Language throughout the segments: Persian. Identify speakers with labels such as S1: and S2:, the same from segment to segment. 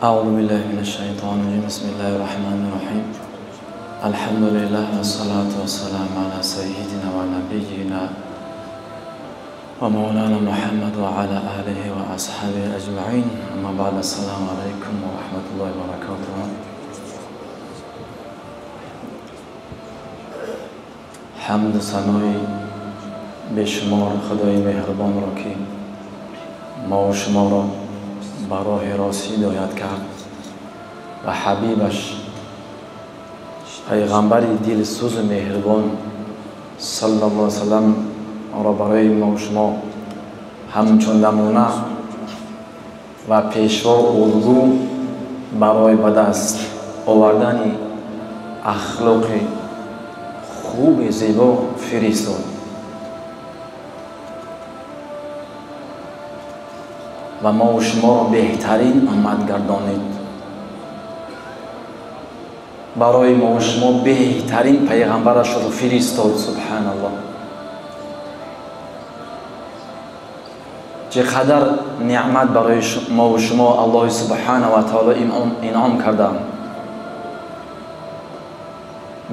S1: أعوذ بالله من الشيطان الرجيم بسم الله الرحمن الرحيم الحمد لله والصلاة والسلام على سيدنا ونبينا ومولانا محمد وعلى آله وأصحابه أجمعين أما بعد السلام عليكم ورحمة الله وبركاته. حمد ثنای بشمار خدای مهربان را که ما و شما را به راه راستی هدایت کرد و حبیبش پیغمبر دلسوز مهربان صلی الله علیه و سلم را برای ما و شما همچون نمونه و پیشوا الگو برای به دست آوردن اخلاق خوب زیبا فرستاد و ما و شما را بهترین امت گردانید. برای ما و شما بهترین پیغمبرش را فرستاد. سبحان الله، چقدر نعمت برای ما و شما الله سبحانه و تعالی انعام کرده.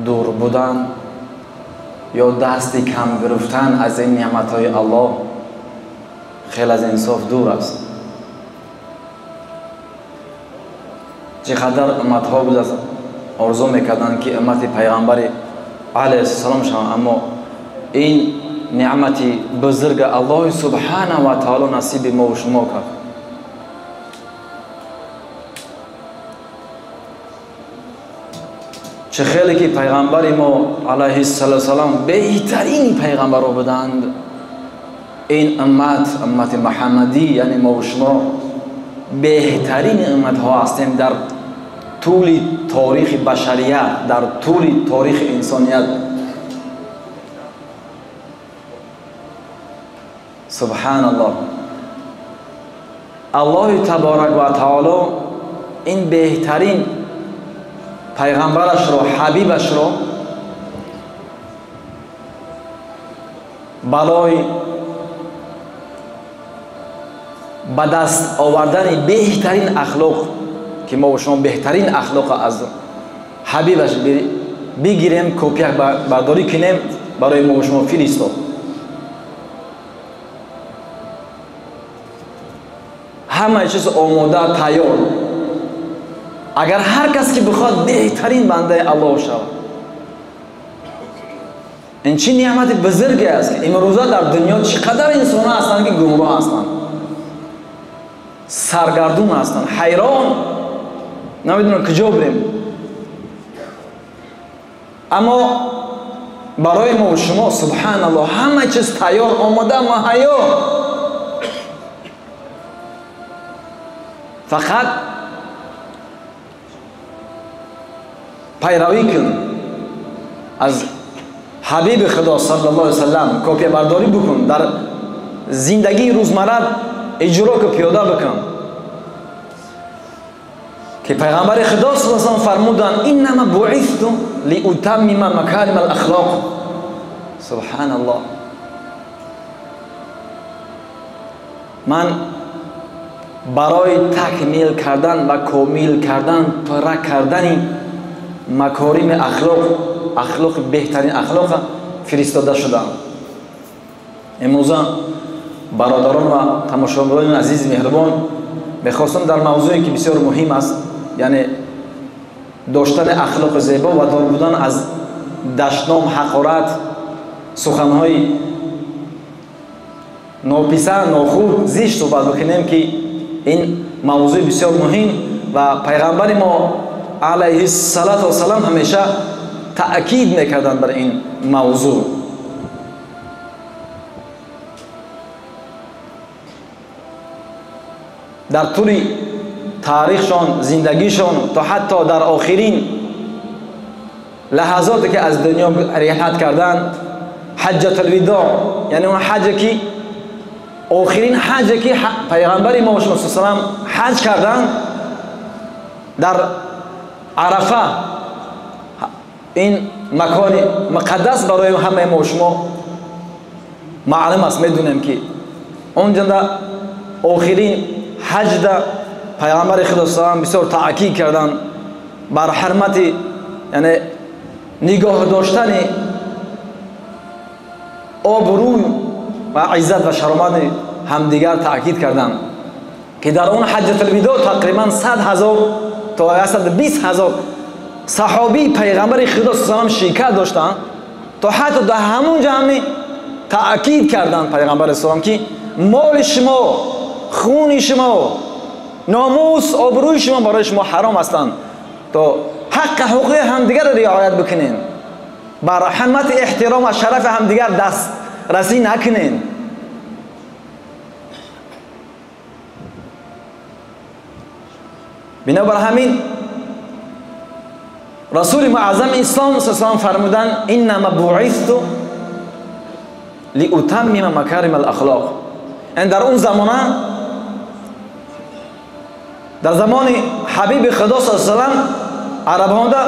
S1: دور بودن یا دستی کم گرفتن از این نعمتهای الله خیلی از انصاف دور است. چقدر امتها بود آرزو میکردند که امت پیغمبر علیه السلام شوند، اما این نعمت بزرگ الله سبحانه و تعالی نصیب ما و شما کرد. چه خیلی که پیغمبر ما علیه السلام بهترین پیغمبر بودند. این امت محمدی یعنی ما و شما بهترین امت ها هستیم در طول تاریخ بشریت، در طول تاریخ انسانیت. سبحان الله، الله تبارک و تعالی این بهترین پیغمبرش را، حبیبش را برای به دست آوردن بهترین اخلاق که ما و شما بهترین اخلاق از حبیبش بگیریم، کپی برداری کنیم، برای ما و شما فرستاد. همه چیز آماده تیار. اگر هر کس که بخواد بهترین بنده الله شود، این چی نعمت بزرگی است که امروزه در دنیا چقدر انسان ها هستند که گمراه هستند، سرگردون هستند، حیران، نمیدونن کجا بریم. اما برای ما و شما سبحان الله همه چیز تیار، آماده، مهیا. فقط پیروی کن از حبیب خدا صلی الله علیه وسلم، کپی برداری بکن، در زندگی روزمره اجرا که پیاده بکن که پیغمبر خدا صلی الله علیه وسلم فرمودند انما بعثت لاتمم مکارم الاخلاق. سبحان الله، من برای تکمیل کردن و کامل کردن، پر کردن مکارم اخلاق بهترین اخلاق فرستاده شدم. امروز برادران و تماشاگران عزیز مهربان، میخواستم در موضوعی که بسیار مهم است، یعنی داشتن اخلاق زیبا و دور بودن از دشنام، حقارت، سخنهای ناپسند، ناخوب، زشت صحبت بکنیم که این موضوع بسیار مهم و پیغمبر ما علیه السلام همیشه تأکید میکردن بر این موضوع. در طول تاریخشان، زندگیشان، تا حتی در آخرین لحظاتی که از دنیا رحلت کردند، حجت الوداع، یعنی اون حجی که آخرین حجی که پیغمبر ما صلی الله علیه و حج کردند در عرفه، این مکان مقدس برای همه ما شما معلوم است، میدونیم که اونجا آخرین حج пайғамбари Худо салам бисёр таъкид карданд бар ҳурмати, яъне нигоҳ доштани обрӯй ва иззат ва шаромати ҳамдигар таъкид карданд, ки дар он ҳаҷҷатулвидо тақрибан 100,000 то 120,000 саҳобии пайғамбари Худо салам ширкат доштанд, то ҳатто дар ҳамон ҷамъ таъкид карданд пайғамбари салам ки моли шумо, хуни шумо, номус, обрӯи шумо барои шумо ҳаром ҳастанд, то ҳаққи ҳуқуқи ҳамдигарро риоят бикунед, бар ҳурмати эҳтиром ва шарафи ҳамдигар дастрасӣ накунед. бинобар ҳамин расули муъаззами ислом саллаллоҳу фармуданд: иннама буъисту лиутаммима макарим алахлоқ. дар он замона, дар замони ҳабиби Худо саллаллоҳу алайҳи ва саллам, арабонда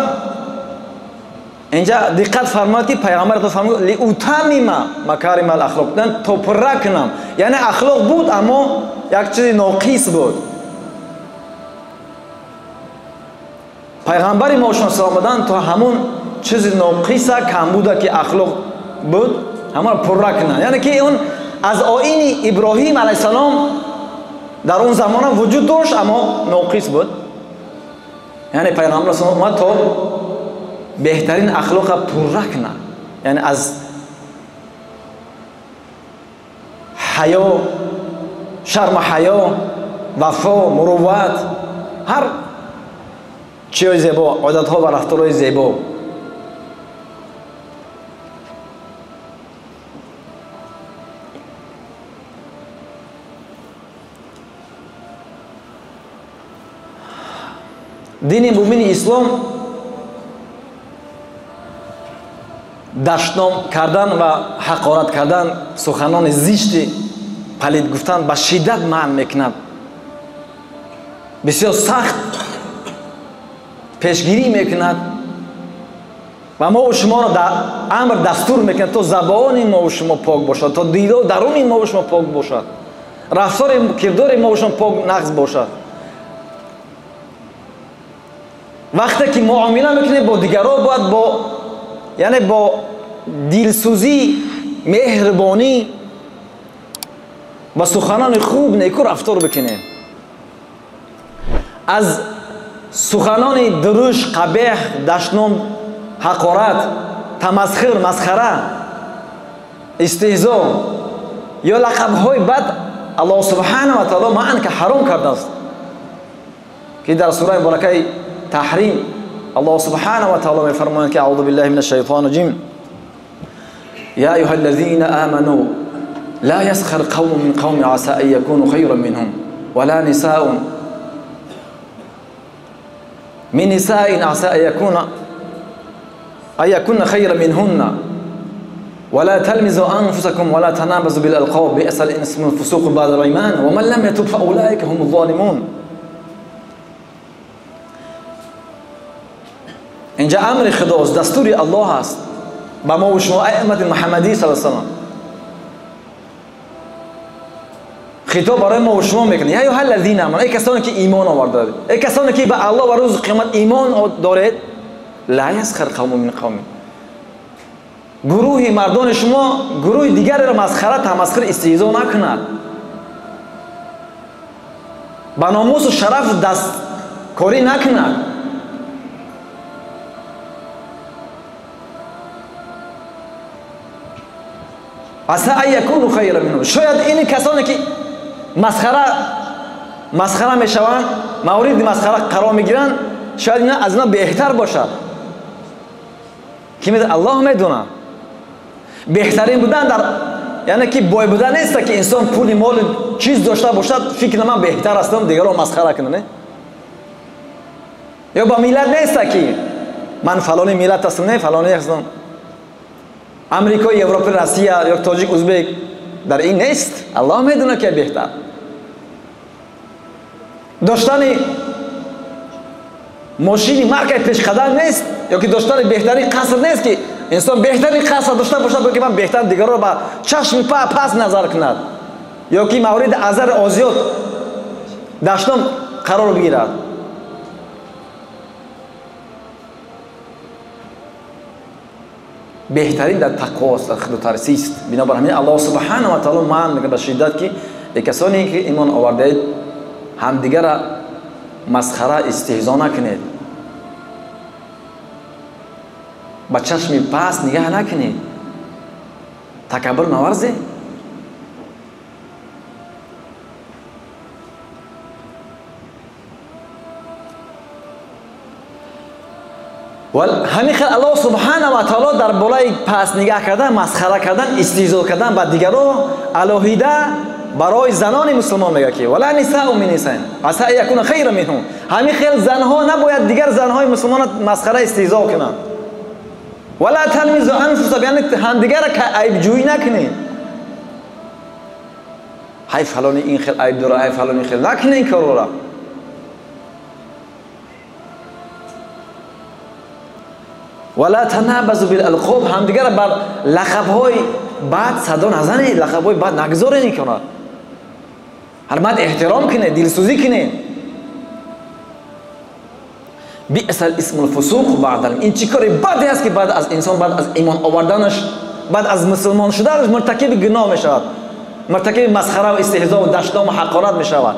S1: инҷа диққат фармояд ки пайғамбар фармуд лиутаммима макарим алахлоқ, то пурра кунам, яъне ахлоқ буд аммо як чизи ноқис буд. пайғамбари мо шумо салом буданд то ҳамон чизи ноқиса камбуда ки ахлоқ буд ҳамонро пурра кунанд, яъне ки он аз оини Иброҳим алайҳиссалом дар он замона вуҷуд дошт, аммо ноқис буд. яъне пайғамбар салом омад то беҳтарин ахлоқа пурра кунад, яъне аз ҳаё, шарму ҳаё, вафо, мурувват, ҳар чиёи зебо, одатҳо ва рафторои зебо. дини муъмини ислом даштном кардан ва ҳақорат кардан, суханони зишти палид гуфтан ба шиддат маън мекунад, бисёр сахт пешгирӣ мекунад ва мо шуморо амр дастур мекунад то забони мо шумо пок бошад, то даруни мо шумо пок бошад, рафтори кирдори мо шумо пок нағз бошад. вақте ки муомила мекунем бо дигарон бояд яъне бо дилсӯзӣ, меҳрубонӣ ва суханони хуб некӯ рафтор бикунем. аз суханони дуруш, қабеҳ, даштном, ҳақорат, тамасхир, масхара, истеҳзо ё лақабҳои бад аллоҳ субҳанаҳу ва таоло маънка ҳаром кардааст, ки дар сураи муборакаи таҳрим аллоҳ субҳанаҳу ва таоло мефармояд ки аъузу биллаҳи мина шайтони раҷим: я айюҳа аллазина аману ла ясхар қавмун мин қавмин аса ан якуну хайран минҳум ва ла нисаъун min nisa'in asa an yakuna khayran minhunna wa la talmizu anfusakum wa la tanabazu bil alqab bi'sa al-ismu al-fusuq ba'da al-iman wa man lam yatub fa ulaika humu adh-dhalimun. inja amri Xudost, dasturi Alloh ast ba mo shuma ummati Muhammadi sallallohu alayhi wasallam. خطاب برای ما و شما میکنه: یا ایها الذین آمنوا، ای کسانی که ایمان آوردید، ای کسانی که به الله و روز قیامت ایمان دارید، لا یسخر قوم من قوم، گروهی مردان شما گروه دیگری را مسخره، تمسخر، استهزا نکنند، با ناموس و شرف دست کاری نکنند. عسى ان یکونوا خیرا منهم، شاید این کسانی که مسخره میشوند، مورد مسخره قرار میگیرند، شاید اینا از اینا بهتر باشد. کی میدونه؟ الله میدونه. بهترین بودن در یعنی که بای بودن نیست که انسان پول مال چیز داشته باشد فکر من بهتر هستم دیگران مسخره کنه، یا با ملت نیست که من فلانی ملت هستم، نه فلانی هستم، امریکا، اروپا، روسیه یا تاجیک، ازبک، در این نیست. الله میدونه که بهتر. داشتن ماشین مارکه پیش قدم نیست، یا که داشتن بهترین قصر نیست که انسان بهترین قصر داشته باشد که من بهتر دیگر رو با چشم پس نظر کند، یا که مورد نظر آزیاد داشتم قرار بگیرد. بهترین در تقوا است، در خدا ترسی است. بنابر همین الله سبحانه و تعالی من میگه به شدت که کسانی که ایمان آورده اید همدیگر را مسخره استهزا نکنید، با چشم پس نگاه نکنید، تکبر نورزید. و همین خیلی الله سبحانه و تعالی در بالای پس نگاه کردن، مسخره کردن، استهزا کردن با دیگران علاهیده برای زنان مسلمان میگه که ولا نساء من نساء عسى یکون خیر منهم. همین خیلی زنها نباید دیگر زنهای مسلمان مسخره استهزا کنند. ولا تلمزوا انفسکم، یعنی هم دیگر را عیب جویی نکنید. های فلانی این خیلی عیب داره، های فلانی خیلی نکنید این کارو را. ولا تنابزوا بالالقاب، هم دیگر بر لقب‌های بد صدا نزنید، لقب‌های بد نگذارید کنید. حرمت احترام کنید، دلسوزی کنید. بی‌اس الاسم الفسوق بعد این چی کاری بدی است که بعد از انسان بعد از ایمان آوردنش، بعد از مسلمان شدنش مرتکب گناه میشود، مرتکب مسخره و استهزاء و دشنام و حقارت میشود.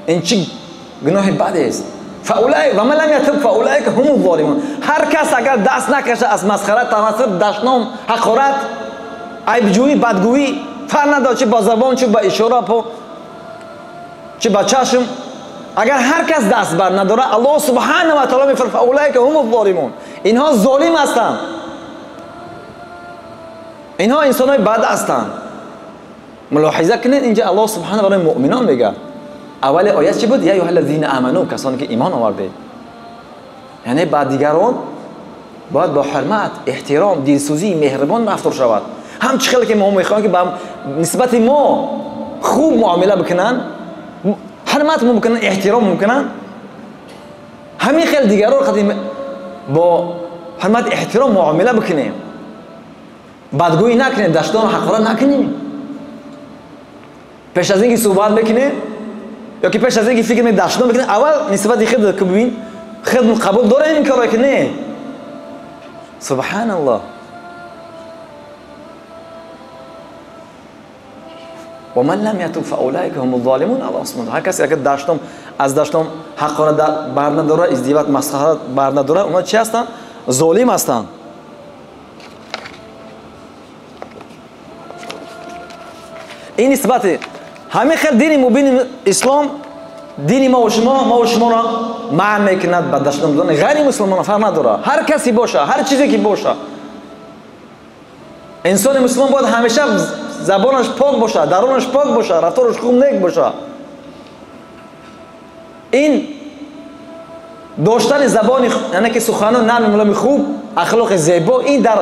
S1: این چی گناه بدی است. فاولئک و من لم یتب فاولئک هم الظالمون. هر کس اگر دست نکشه از مسخره، تناسب، دشنام، حقارت، عیبجویی، بدگویی، فرق نداره چه با زبان چه با اشاره چه با چشم، اگر هر کس دست بر نداره الله سبحانه و تعالی میفرماید فاولئک هم الظالمون، اینها ظالم هستند، اینها انسانای بد هستند. ملاحظه کنید اینجا الله سبحانه برای مؤمنان میگه. اول آیت چی بود؟ یا ایها الذین آمنو، کسانی که ایمان آورده. یعنی با دیگران باید با حرمت، احترام، دلسوزی، مهربان رفتار شود. هم چقدر که ما میخوایم که با نسبت ما خوب معامله بکنن، حرمت ممکنن، احترام ممکنن، همین خیلی دیگران رو خودیم با حرمت احترام معامله بکنیم، بدگویی نکنیم، دشنام و حقارت نکنیم. پیش از اینکه صحبت بکنیم یا که پیش از اینکه فکر کنیم دشنام بکنیم، اول نسبت خود که ببین خود قبول داره این کارا که نه. سبحان الله. و من لم یتوب فاولئک هم الظالمون. الله سبحانه هر کسی اگر دشنام از دشنام حقارت بر نداره، ازدیوات، مسخره بر نداره، اونا چی هستن؟ ظالم هستن. این نسبت همه خیلی دین مبین اسلام، دین ما و شما را معنی میکند. به دشنام دادن غیر مسلمان فرق نداره، هر کسی باشه، هر چیزی که باشه. انسان مسلمان باید همیشه زبانش پاک باشه، درونش پاک باشه، رفتارش خوب نیک باشه. این داشتن زبان یعنی که سخنان نرم ملایم خوب، اخلاق زیبا، این در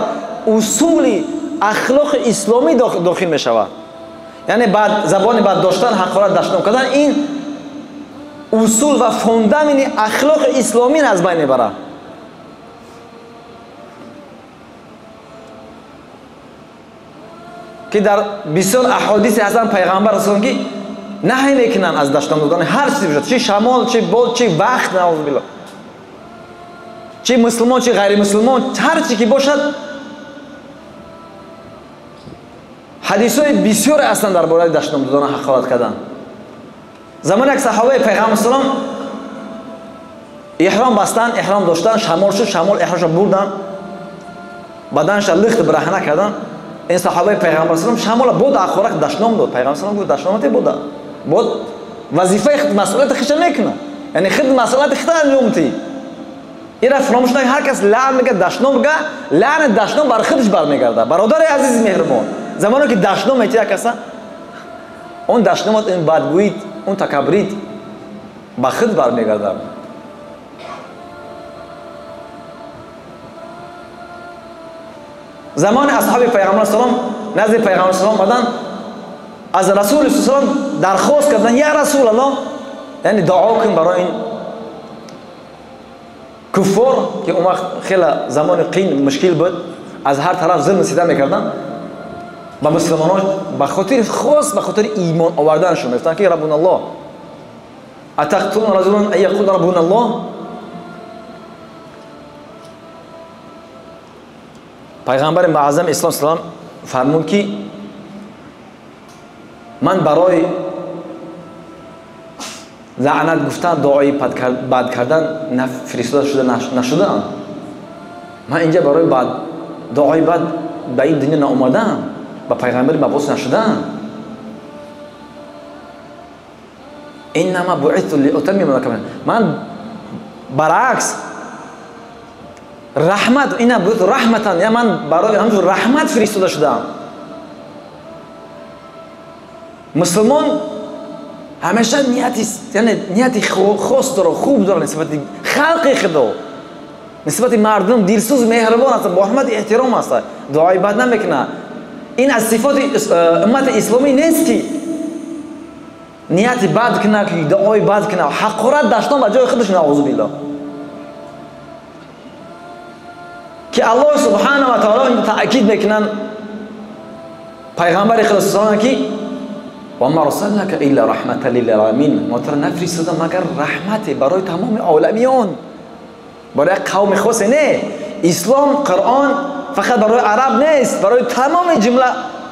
S1: اصول اخلاق اسلامی داخل می شود. یعنی بعد زبان بعد داشتن، حقارت، دشنام کردن، این اصول و فوندامین اخلاق اسلامی از بین میبره. که در بسیار احادیث هستن پیغمبر رسول که نهی میکنن از دشنام دادن هر چیزی باشد، چه شمال، چه باد، چه وقت، نعوذ بالله، چه مسلمان چه غیر مسلمان، هر چی که باشد. حدیث‌های بسیار هستند درباره دشنام دادن، حقارت کردن. زمان یک صحابه پیغمبر اسلام احرام بستن، احرام داشتن، شمال شد، شمال احرامش بردن، بدنش لخت برهنه کردن. این صحابه پیغمبر اسلام شمال بود آخرک دشنام داد. پیغمبر اسلام گفت دشنامت بود وظیفه مسئولیت خودش میکنه، یعنی خود مسئولیت خودت انجام میدی. اینا فراموش نکن، هر کس لعن میگه دشنام میگه، لعن دشنام بر خودش برمیگرده. برادر عزیز مهربان، زمانی که دشنام میتی کسا، اون دشنامت، این بدگویی، اون تکبریت با خود برمیگرده. زمان اصحاب پیغمبر اسلام نزد پیغمبر اسلام آمدن، از رسول اسلام درخواست کردن یا رسول الله، یعنی دعا کن برای این کفار که اون وقت خیلی زمان قین مشکل بود، از هر طرف ظلم ستم میکردن با مسلمانان، به خاطر خاص به خاطر ایمان آوردنشون گفتن که ربنا الله، اتقتلون رجلا ان یقول ربنا الله. پیغمبر معظم اسلام سلام فرمود که من برای لعنت گفتن دعای بد کردن فرستاده شده نشدم. من اینجا برای دعای بد به این دنیا ناومدم، با پیغمبر مبعوث نشدم. انما بعثت لاتمم الکمال. من برعکس رحمت، اینا بود رحمتن، یا من برای همون رحمت فرستاده شدم. مسلمان همیشه نیتی خاص داره، خوب داره نسبت خلق خدا، نسبت مردم دلسوز مهربان است، با رحمت احترام است، دعای بد نمیکنه. این از صفات امت اسلامی نیست که نیت بد کنه، که دعای بد کنه، حقارت داشتن به جای خودش، نعوذ بالله. که الله سبحانه و تعالی این تاکید میکنن پیغمبر خدا صلی الله علیه و آله که و ما رسلناک الا رحمة للعالمین، ما تو را نفرستادم مگر رحمت برای تمام عالمیان، برای قوم خاص نه. اسلام قرآن فقط برای عرب نیست، برای تمام جمله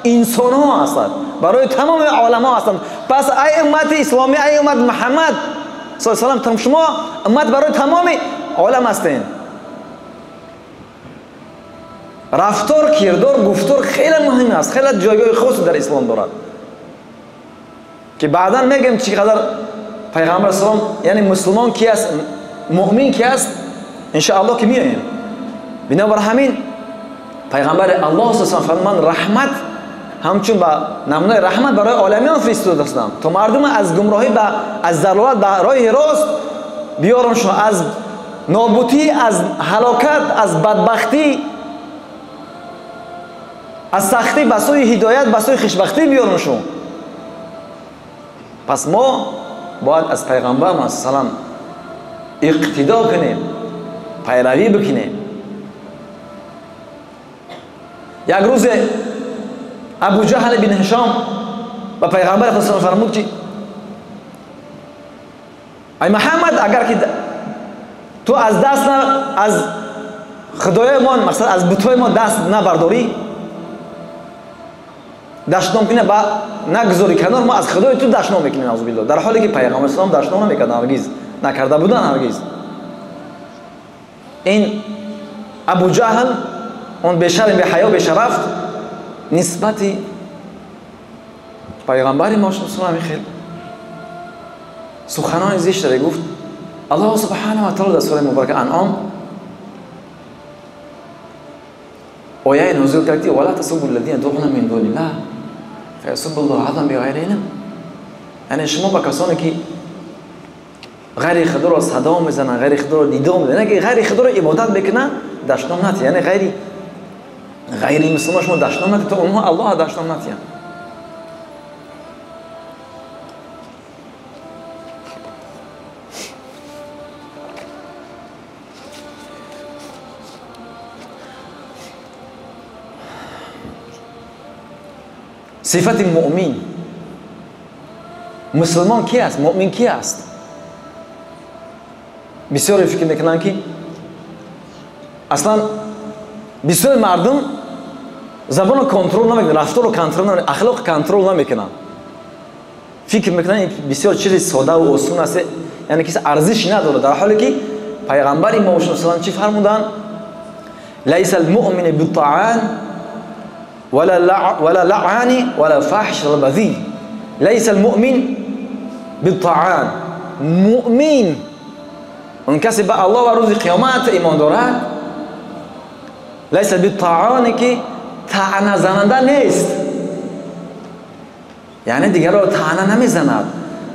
S1: انسان ها هستند، برای تمام عالم ها هستند. پس ای امت اسلامی، ای امت محمد صلی الله علیه و آله، شما امت برای تمام عالم هستین. رفتار، کردار، گفتار خیلی مهم است، خیلی جایگاه خاص در اسلام دارد که بعدا میگم چقدر پیغمبر اسلام، یعنی مسلمان کی است، مؤمن کی است، ان شاء الله که میایم. بنابر همین پیغمبر الله صلی الله علیه و آله رحمت، همچون با نمونه رحمت برای عالمیان فرستاده هستم تا مردم از گمراهی و از ضلالت به راه راست بیارمشون، از نابودی، از هلاکت، از بدبختی، از سختی به سوی هدایت، به سوی خوشبختی بیارمشون. پس ما باید از پیغمبر صلی الله علیه و آله اقتدا کنیم، پیروی بکنیم. یک روز ابو جهل بن هشام با پیغمبر صلی الله علیه و آله فرمود که ای محمد، اگر که تو از دست از خدای ما، مثلا از بت‌های ما دست نبرداری، دشنام کنه با نگذاری کنار، ما از خدای تو دشنام میکنیم نعوذ بالله، در حالی که پیغمبر اسلام دشنام نمیکرد، هرگز نکرده بودن هرگز. این ابو جهل اون بیشرم، به حیا، به شرف نسبت پیغمبر ما صلی الله علیه و آله سخنان زشت را گفت. الله سبحانه و تعالی در سوره مبارکه انعام آیه نازل کرد: ولا تسبوا الذين يدعون من دون الله فيسبوا الله عدوا بغیر علم. یعنی شما با کسانی که غیر خدا را صدا میزنن، غیر خدا را دیدار میزنن، که غیر خدا را عبادت بکنن، دشنام نتی، یعنی غیر مسلمان شما دشنام نتی تا اونها الله دشنام نتی. صفت مؤمن، مسلمان کی است؟ مؤمن کی است؟ بسیار فکر میکنن که اصلا بسیار مردم زبان رو کنترل نمیکنن، رفتار رو کنترل نمیکنن، اخلاق کنترل نمیکنن، فکر میکنن بسیار چیز ساده و آسون است، یعنی کسی ارزش نداره، در حالی که پیغمبر ما صلی الله علیه و آله چی فرمودن؟ لیس المؤمن بالطعان ولا لعان ولا فاحش ولا بذیء. لیس المؤمن بالطعان، مؤمن اون کسی به الله و روز قیامت ایمان دارد، لیس بالطعان که طعنه زننده نیست، یعنی دیگر را طعنه نمیزند،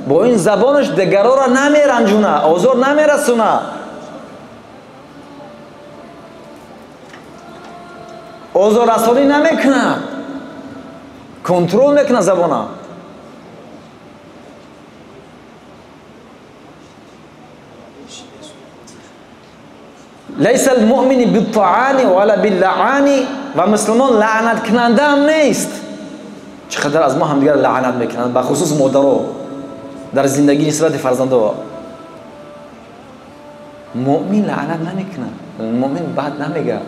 S1: با این زبانش دیگر را نمیرنجونه، آزار نمیرسونه، آزار رسانی نمیکنه، کنترل میکنه زبانه. لیس المؤمن بالطعان ولا باللعان، و مسلمان لعنت کننده هم نیست. چقدر از ما هم دیگر لعنت میکنن، بخصوص مادرها. در زندگی نسبت فرزندها. مؤمن لعنت نمیکنه، مؤمن بد نمیگه،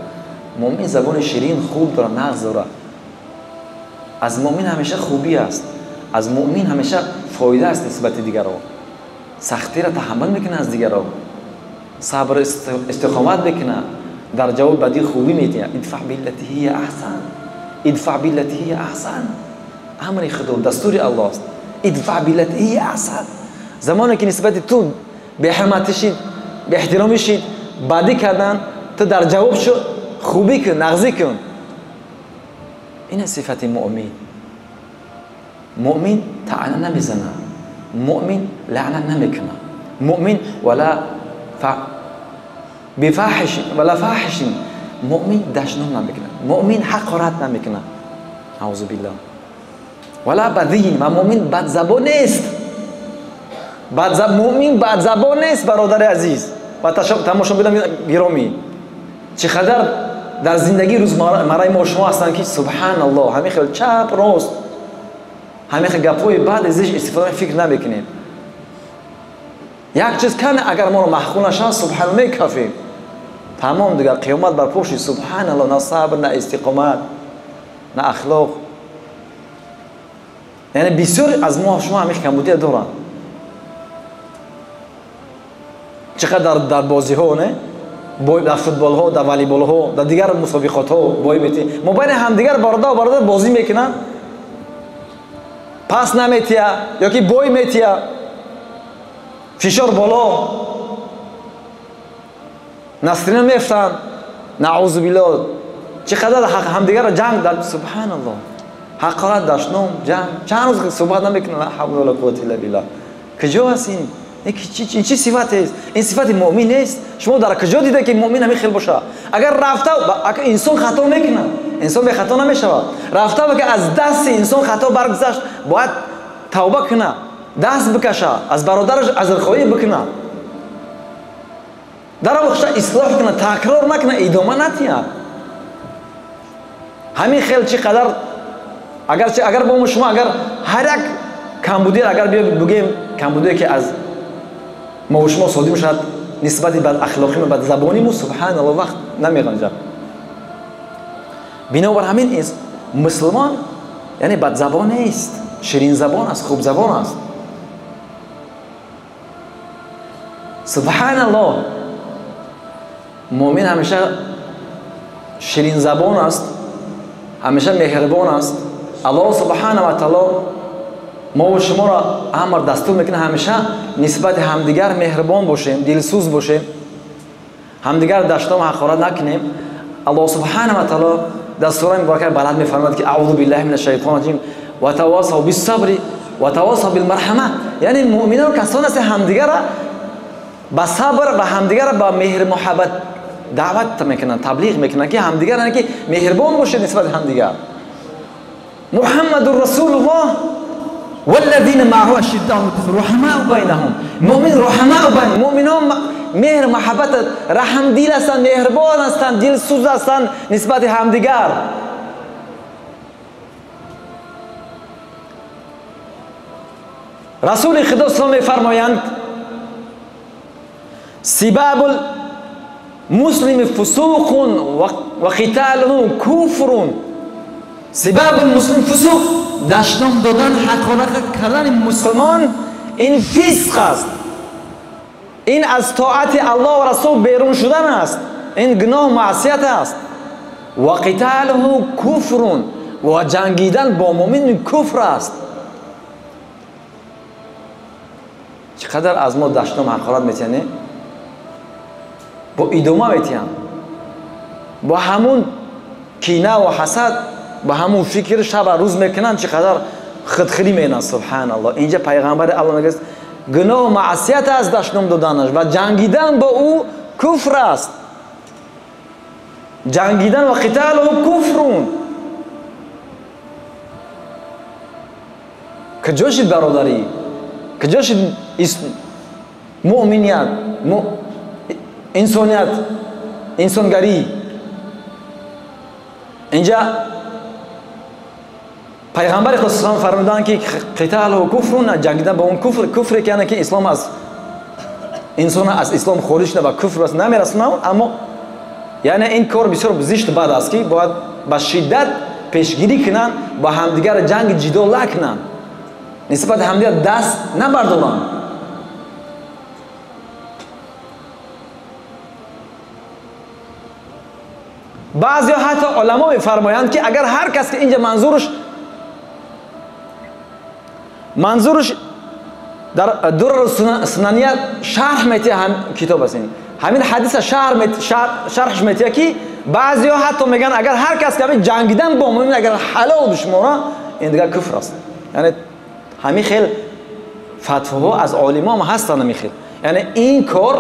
S1: مؤمن زبان شیرین خوب داره، نغز داره. از مؤمن همیشه خوبی است، از مؤمن همیشه فایده است نسبت دیگران. سختی را تحمل میکنه از دیگران، صبر استقامت میکنه، در جواب بدی خوبی میتونه. ادفع بالتی هی احسن، ادفع بالتی هی احسن، امر خدا، دستور الله است. ادفع بالتی هی احسن. زمانی که نسبت تو به حرمتشید، به احترامشید، بدی کردن، تو در جواب شو خوبی کن، نغزی کن. این صفت مؤمن. مؤمن طعنه نمیزنه، مؤمن لعنت نمیکنه، مؤمن ولا بفاحش ولا فاحش، مؤمن دشنام نمیکنه، مؤمن حقارت نمیکنه، اعوذ بالله. ولا بذین، و مؤمن بد زبان نیست. مؤمن بد زبان نیست برادر عزیز و تماشا بینم گرامی. چقدر در زندگی روزمره ما شما هستن که سبحان الله همین خیلی چپ راست، همین خیلی گپای بعد ازش استفاده فکر نمیکنیم. یک چیز کم اگر ما رو محکوم نشه سبحان الله میکفیم، تمام دیگر قیامت بر پشت. سبحان الله، نه صبر، نه استقامت، نه اخلاق. یعنی بسیار از ما شما همین کمبودی دارن. چقدر در بازی ها، نه در فوتبال ها، در والیبال ها، در دیگر مسابقات ها بای میتی، ما بین هم دیگر برادر بازی میکنن، پاس نمیتیا یا که بای میتیا، فشار بالا، نصری نمیفتن، نعوذ بالله. چقدر همدیگر جنگ در سبحان الله، حقارت داشتم، جنگ چند روز صحبت نمیکنن. لا حول ولا قوة الا بالله. کجا هستین؟ این چی صفت است؟ این صفت مؤمن نیست. شما در کجا دیده که مؤمن همین خیل باشه؟ اگر رفته انسان خطا میکنه، انسان به خطا نمیشه. رفته که از دست انسان خطا برگذشت، باید توبه کنه، دست بکشه، از برادرش عذرخواهی بکنه، در وقت اصلاح کنه، تکرار نکنه، ادامه ندهه. همین خیل چقدر اگر با شما اگر هر یک کمبودی اگر بگیم کمبودی که از ما و شما صادم شد نسبت بد اخلاقی و بد زبانی مو، سبحان الله وقت نمیگنجه. بنابر همین مسلمان یعنی بد زبان نیست، شیرین زبان است، خوب زبان است. سبحان الله، مؤمن همیشه شیرین زبان است، همیشه مهربان است. الله سبحانه و تعالی ما و شما را امر دستور میکنه همیشه نسبت همدیگر مهربان باشیم، دلسوز باشیم، همدیگر دشنام حقارت نکنیم. الله سبحانه و تعالی در سوره مبارکه بلند میفرماید که اعوذ بالله من الشیطان الرجیم و تواصوا بالصبر و تواصوا بالمرحمه. یعنی مؤمنان کسانی هستند همدیگر را با صبر و همدیگر را با مهر محبت دعوت میکنن، تبلیغ میکنن که همدیگر یعنی که مهربان باشید نسبت همدیگر. محمد رسول الله والذین معه اشداء رحماء بینهم. مؤمن رحماء بین مؤمنان مهر محبت رحم دل هستند، مهربان هستند، دلسوز هستند نسبت همدیگر. رسول خدا صلی الله میفرمایند سباب المسلم فسوق و قتاله کفر. سباب المسلم فسوق، دشنام دادن، حقارت کردن مسلمان این فسق است، این از طاعت الله و رسول بیرون شدن است، این گناه و معصیت است. و قتاله کفر، و جنگیدن با مؤمن کفر است. چقدر از ما دشنام حقارت میتونه با ادامه میتونه، با همون کینه و حسد، با همون فکر شب روز میکنن، چقدر خودخری میکنن. سبحان الله. اینجا پیغمبر الله میگه گناه و معصیت از دشنام دادنش و جنگیدن با او کفر است. جنگیدن و قتال و کفرون. کجاشید برادری؟ کجاشید مؤمنیت، انسانیت، انسانگری؟ اینجا пайғамбари худ салам фармуданд ки қиталу куфрун, ҷангидан ба он куфре ки яъне ки ислом аз инсон аз ислом хориҷ шуда ба куфр намерасонад, аммо яъне ин кор бисёр зишт бад аст ки бояд ба шиддат пешгирӣ кунанд, ба ҳамдигар ҷанги ҷидол накунанд, нисбати ҳамдигар даст набардоранд. баъзеҳо ҳатто уламо мефармоянд ки агар ҳар кас ки инҷа манзурш дар дурару сунания шарҳ метиҳад, китоб аст ин ҳамин ҳадиса шарҳш метиҳад ки баъзеҳо ҳатто мегӯянд агар ҳар кас ки ҷангидан бо муъмин агар ҳалол бишумора, ин дигар куфр аст. яъне ҳамин хел фатвоҳо аз олимон ҳастанд. ҳамин хел яъне ин кор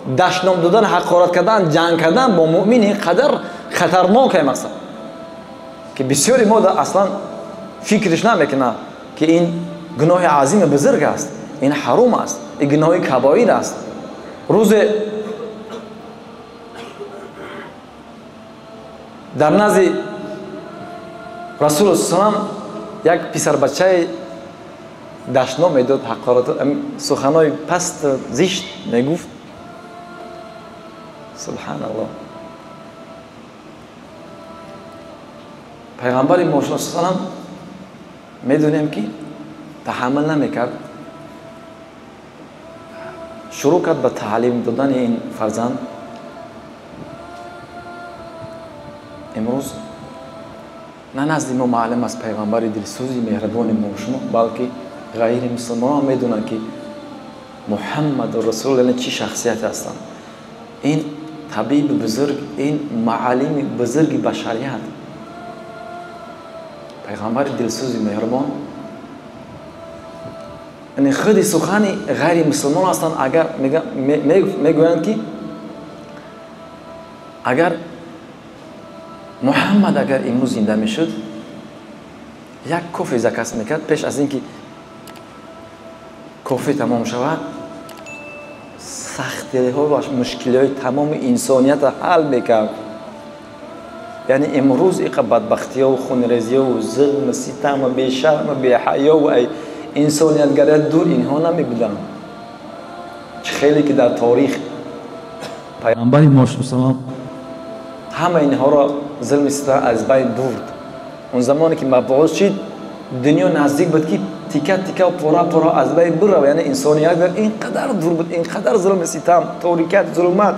S1: даштном додан, ҳақорат кардан, ҷанг кардан бо муъмин ин қадар хатарнок мақсад ки бисёри мо аслан фикриш намекунанд ки ин гуноҳи азими бузург аст, ин ҳаром аст, ин гуноҳи кабоир аст. рӯзе дар назди расул салам як писарбачаи даштном медод, ҳақорат суханои паст зишт мегуфт. субҳаналлоҳ. пайғамбари мо салам медонем ки таҳаммул намекард, шурӯъ кард ба таълим додани ин фарзанд. имрӯз на назди мо маълум аст пайғамбари дилсӯзи меҳрабони мо шумо, балки ғайри мусулмонон медонанд ки муҳаммаду расулуллоҳ чӣ шахсияте ҳастанд. ин табиби бузург, ин маълими бузурги башарият, пайғамбари дилсӯзи меҳрабон, яъне худи сухани ғайри мусулмон ҳастанд. агар мегӯянд ки агар муҳаммад агар имрӯз зинда мешуд, як кофе заказ мекард, пеш аз ин ки кофе тамом шавад, сахтиҳо ва мушкилиҳои тамоми инсониятро ҳал мекард. яъне имрӯз иқа бадбахтиҳо, хунрезиҳо, зулму, ситаму, бешарму, беҳаёву инсониятгарият дур инҳо намебуданд. чӣ хеле ки дар торих пайғамбари мо салам ҳама инҳоро зулми ситам аз байн бурд. он замоне ки мабъус шид, дунё наздик буд ки тика тика пора аз байн бирав. яъне инсоният инқадар дур буд, инқадар зулми ситам, торикат, зулмат.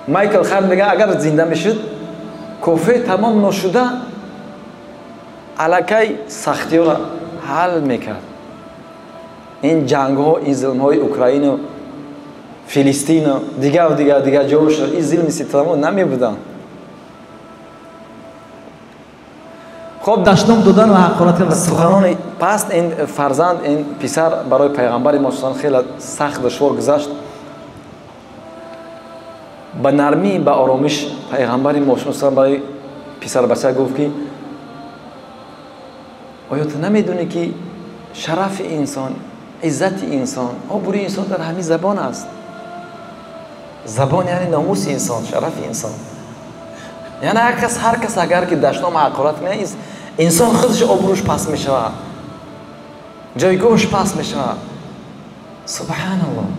S1: майкл хард мегӯяд агар зинда мешуд, кофе тамом ношуда аллакай сахтиҳоро ҳал мекард. ин ҷангҳо, ин зулмҳои Украину, Филистину, дигар ҷойҳо ин зулми ситамҳо намебуданд. хоб даштном додан ва ҳақорат кардан суханони паст ин фарзанд, ин писар барои пайғамбари мо хеле сахт душвор гузашт. ба нармӣ, ба оромиш пайғамбари мо барои писарбача гуфт ки оё ту намедонӣ ки шарафи инсон, иззати инсон, обрӯи инсон дар ҳамин забон аст. забон яъне номуси инсон, шарафи инсон. яъне ҳар кас агар ки даштном ҳақорат мекунад, инсон худаш обрӯш паст мешавад, ҷойгоҳаш паст мешавад. субҳаналлоҳ.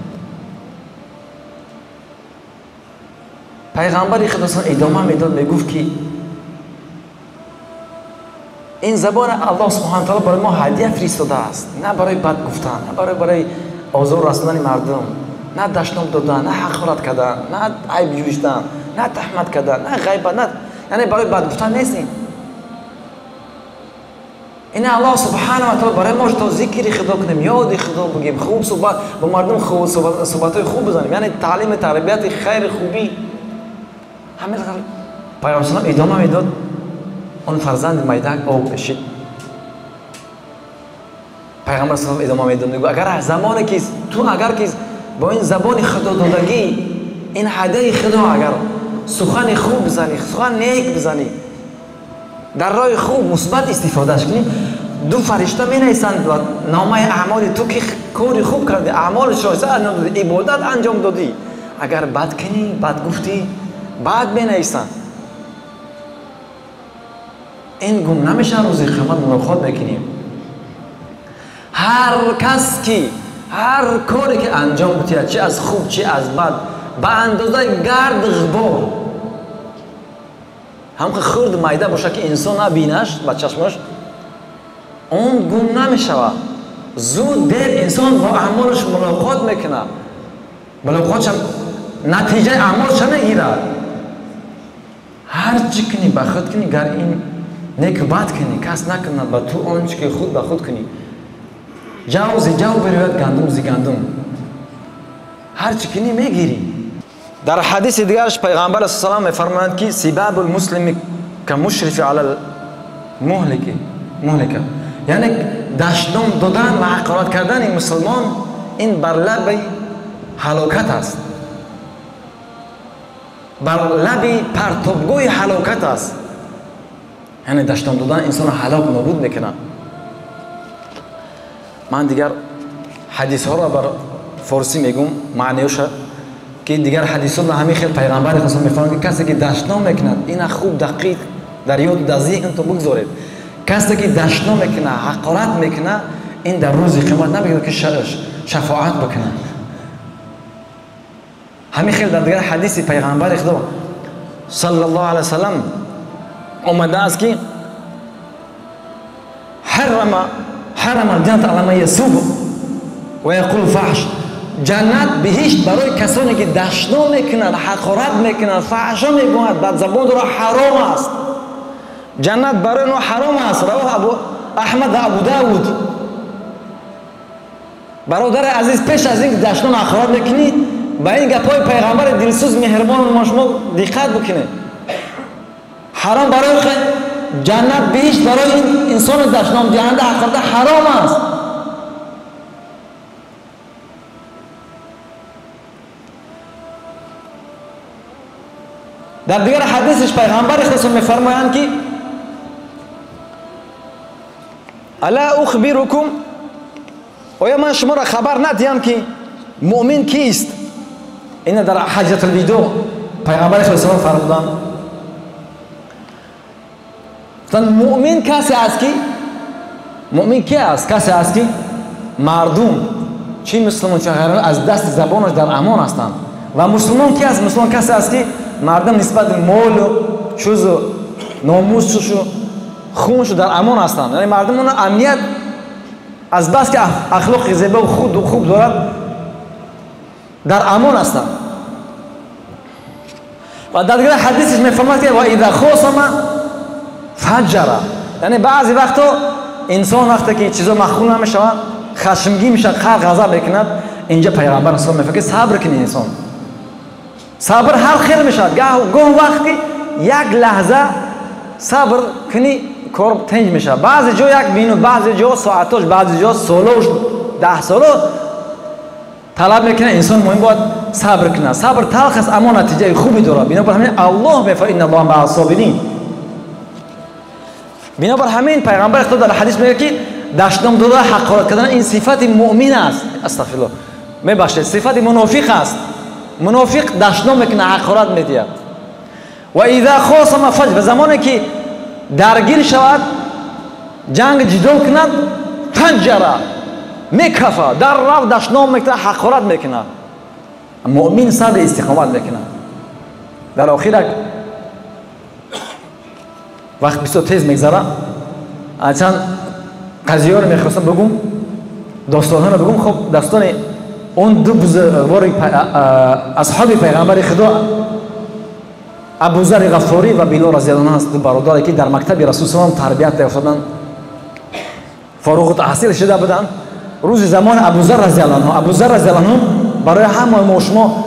S1: пайғамбари худо идома медод, мегуфт ки ин забон аллоҳ субҳану таоло барои мо ҳадия фиристодааст, на барои бад гуфтан, на барои озор расонани мардум, на даштном додан, на ҳақорат кардан, на айб ҷӯштан, на таҳмат кардан, на ғайбат, яъне барои бад гуфтан нест. ин аллоҳ субҳану таоло барои мо то зикри худо кунем, ёди худо бигем, хуб суҳбат ба мардум, суҳбатҳои хуб бизанем, яъне таълими тарбияти хайри хубӣ. ҳамин пайғамбар идома медод. он фарзанди майдак об кашид. пайғамбар саллаллоҳу идома медод, мегӯяд агар замоне ки ту агар ки бо ин забони худододагӣ, ин ҳадияи худо агар сухани хуб бизанӣ, сухан нек бизанӣ, дар роҳи хуб мусбат истифодаш кунӣ, ду фаришта менависанд номаи аъмоли ту ки кори хуб кардӣ, аъмоли шоиста анҷом додӣ, ибодат анҷом додӣ. агар бад кунӣ, бад гуфтӣ, бад менависанд. این گم نمیشه. روز قیامت ملاقات میکنیم. هر کس که هر کاری که انجام بده، چه از خوب چه از بد، به اندازه گرد غبار هم که خرد مایده باشه که انسان نبینش با چشمش، اون گم نمیشه. زود دیر انسان با اعمالش ملاقات میکنه. ملاقاتش نتیجه اعمالش میگیره. هر چی کنی به خود کنی، گر این نیک بد کنی کس نکنه با تو آنچه که خود به خود کنی. جو زی جو بروید، گندم زی گندم. هر چی کنی میگیری. در حدیث دیگرش پیغمبر صلی الله علیه و آله میفرمایند که سباب المسلم کمشرف علی المهلکه، یعنی دشنام دادن و حقارت کردن مسلمان این بر لب هلاکت است، بر لب پرتابگوی هلاکت است. یعنی دشنام دادن انسان هلاک نابود میکنه. من دیگر حدیث ها را بر فارسی میگم معنیش، که دیگر حدیث ها همین خیلی پیغمبر خدا میفرماید که کسی که دشنام میکنه این خوب دقیق در یاد در ذهن تو بگذارید. کسی که دشنام میکنه حقارت میکنه این در روز قیامت نمیگه که شفاعت بکنه. همین خیلی در دیگر حدیث پیغمبر خدا صلی الله علیه وسلم اومده است که حرم الجنت علی من یسوب و یقول فحش، جنت بهشت برای کسانی که دشنام میکنند، حقارت میکنند، فحشا میگویند، بد زبان را حرام است. جنت برای اونها حرام است. رواه احمد ابو داود. برادر عزیز، پیش از این دشنام حقارت میکنید با این گپای پیغمبر دلسوز مهربان ما شما دقت بکنید. حرام برای جنت بهشت برای این انسان دشنام دهنده حقارت حرام است. در دیگر حدیثش پیغمبر خدا میفرمایند که الا اخبرکم، آیا من شما را خبر ندهم که مؤمن کیست؟ این در حجة الوداع پیغمبر خدا فرمودند مؤمن کسی است که مؤمن کی است؟ کسی است که مردم چه مسلمان چه غیران از دست زبانش در امان هستند. و مسلمان کی است؟ مسلمان کسی است که مردم نسبت به مال و چیز و ناموسش و خونش در امان هستند. یعنی مردم اون امنیت از بس که اخلاق زیبا و خوب دارد در امان هستند. و در دیگر حدیثش میفرماید که و اذا خاصم فجر، یعنی بعضی وقتا انسان وقتی که چیزا مخول نمیشه خشمگین میشه، غضب میکند، اینجا پیغمبر صلی الله علیه و آله صبر کنی. انسان صبر هر خیر میشه. گاه وقتی یک لحظه صبر کنی کار تنج میشه. بعضی جا یک مینوت، بعضی جا ساعتاش، بعضی جا سالوش 10 سال طلب میکنه. انسان مهم باید صبر کنه. صبر تلخ است اما نتیجه خوبی داره. بنابر همین الله میفرماید ان الله مع الصابرین. بنابر همین پیغمبر خدا در حدیث میگه که دشنام دادن حقارت کردن این صفت مؤمن است. استغفرالله، میبخشید، صفت منافق است. منافق دشنام میکنه، حقارت میدهد. و اذا خاصم فجر، زمانی که درگیر شود، جنگ جدال کند، فجر میکفه، در رو دشنام میکنه، حقارت میکنه. مؤمن صبر استقامت میکنه. در آخر وقت بسیار تیز میگذره، چند قضیه ها رو میخواستم بگم، داستان ها رو بگم. خب داستان اون دو بزرگوار اصحاب پیغمبر خدا ابوذر غفاری و بلال رضی الله عنه است. دو برادری که در مکتب رسول صلی الله علیه و تربیت یافتند، فارغ التحصیل شده بودند. روز زمان ابوذر رضی الله عنه، ابوذر رضی الله عنه برای همه ما شما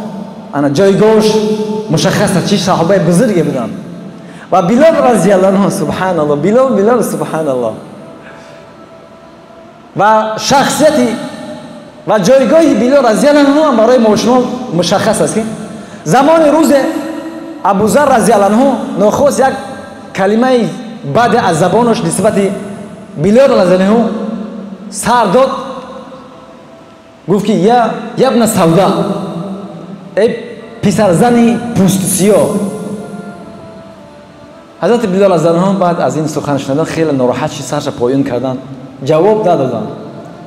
S1: جایگاهش مشخصه، چه صحابه بزرگی بودند. و بلال رضی الله عنه، سبحان الله، بلال سبحان الله، و شخصیتی و جایگاهی بلال رضی الله عنه هم برای ما شما مشخص است که زمان روز ابوذر رضی الله عنه نخست یک کلمه بعد از زبانش نسبت بلال رضی الله عنه سر داد، گفت که یا ابن سودا، ای پسر زنی پوست سیاه، حضرت بلال از آنها بعد از این سخن شنیدن خیلی ناراحت شد، سرش پایین کردن، جواب ندادن.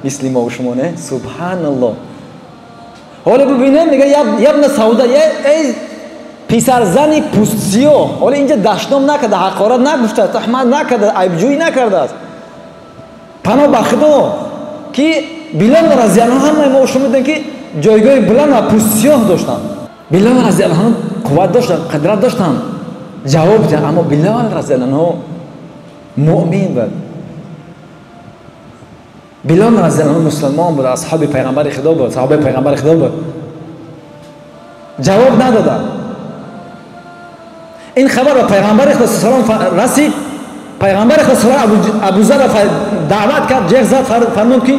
S1: مثل ما و شما نه؟ سبحان الله. حالا ببینید میگه یبن سودا، ای پسر زنی پوستسیو، حالا اینجا دشنام نکرده، حقارت نگفته، تهمت نکرده، عیبجویی نکرده است. پناه به خدا که بلال رضی الله عنه ما شما دیدن که جایگاه بلند و پوستسیو داشتن. بلال رضی الله عنه قوت داشتن، قدرت داشتن، جواب دادن. اما بلال رضی الله عنه مؤمن بود. بلال رضی الله عنه مسلمان بود، اصحاب پیغمبر خدا بود، صحابه پیغمبر خدا بود. جواب ندادن. این خبر به پیغمبر خدا صلی الله علیه و رسید. پیغمبر خدا صلی الله علیه و ابوذر دعوت کرد، جه زد، فرمود که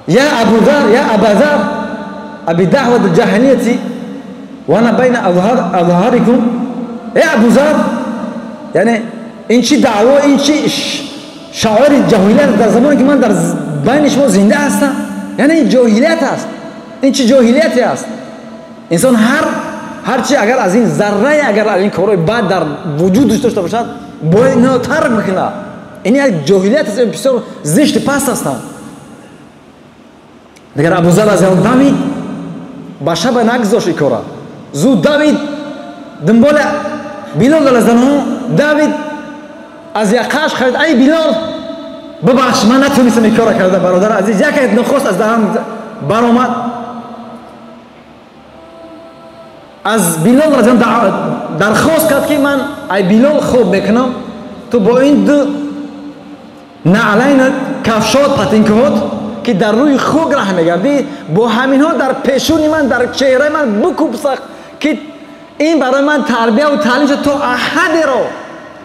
S1: یا ابوذر یا اباذر ابي دعوه الجاهليه وانا بين اظهاركم. ای ابوذر، یعنی این چی دعوا، این چی شعار جاهلیت در زمانی که من در بین شما زنده هستم، یعنی این جاهلیت است. این چی جاهلیتی است؟ انسان هرچی اگر از این ذره اگر از این کارهای بد در وجودش داشته باشد باید اینها ترک بکنه. این یک جاهلیت است، بسیار زشت پست هستند. دیگر ابوذر از اون دوید با شب نگذاشت این کارا، زود دوید دنبال بلال رضی الله عنه. دوید از یقه‌اش خرید، ای بلال ببخش من نتونستم این کارا کردم برادر عزیز. یک نخست از دهنم برآمد. از بلال رضی الله عنه درخواست کرد که من ای بلال خوب میکنم تو با این دو نعلین کفشات پتنگ‌هات که در روی خوک راه میگردی با همین ها در پیشونی من در چهره من بکوب سخت که این برای من تربیه و تعلیم شد. تو احدی رو،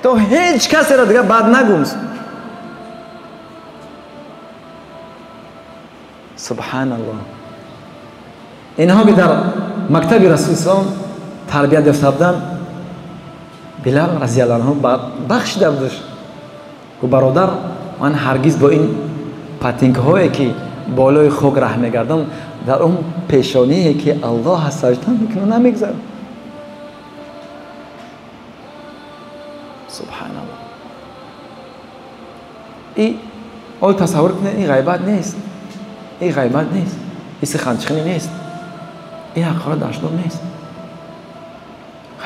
S1: تو هیچ کسی را دیگه بد نگویز. سبحان الله. اینها که در مکتب رسول اسلام تربیت یافته بودند، بلال رضی الله عنه بخشیده بودش که برادر من هرگز با این پتنگ هایی که بالای خوک راه میگردم در اون پیشانی که الله سجده میکنه نمیگذارم. سبحان الله. این اول تصور کنید، این غیبت نیست، این غیبت نیست، این سخنچخنی نیست، این حقارت داشتن نیست.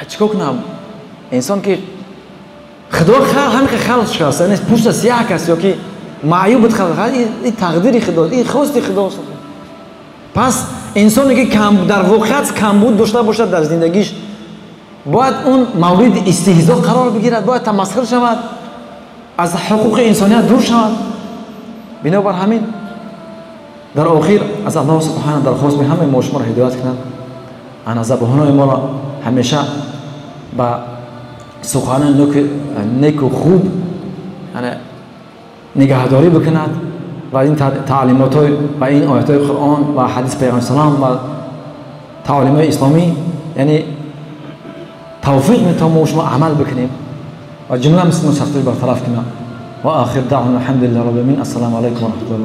S1: چیکار کنم؟ انسان که خدا همین که خلقش کرده نیست، پوست سیاه کسی یا که معیوب خلق، این تقدیر خدا، این خواست خداست. پس انسانی که در واقعیت کمبود داشته باشد در زندگیش باید اون مورد استهزاء قرار بگیرد، باید تمسخر شود، از حقوق انسانیت دور شود. بنابر همین در آخر از الله سبحانه درخواست می همه ما شما را هدایت کنند، انا زبانهای ما را همیشه با سخنان نیک و خوب نگهداری بکند و این تعلیمات و این آیات قرآن و حدیث پیغمبر سلام و تعالیم اسلامی یعنی توفیق میتونه ما شما عمل بکنیم و جمله مسلمان شخصی برطرف کنیم. و آخر دعوانا الحمد لله رب العالمین. السلام علیکم و رحمت الله.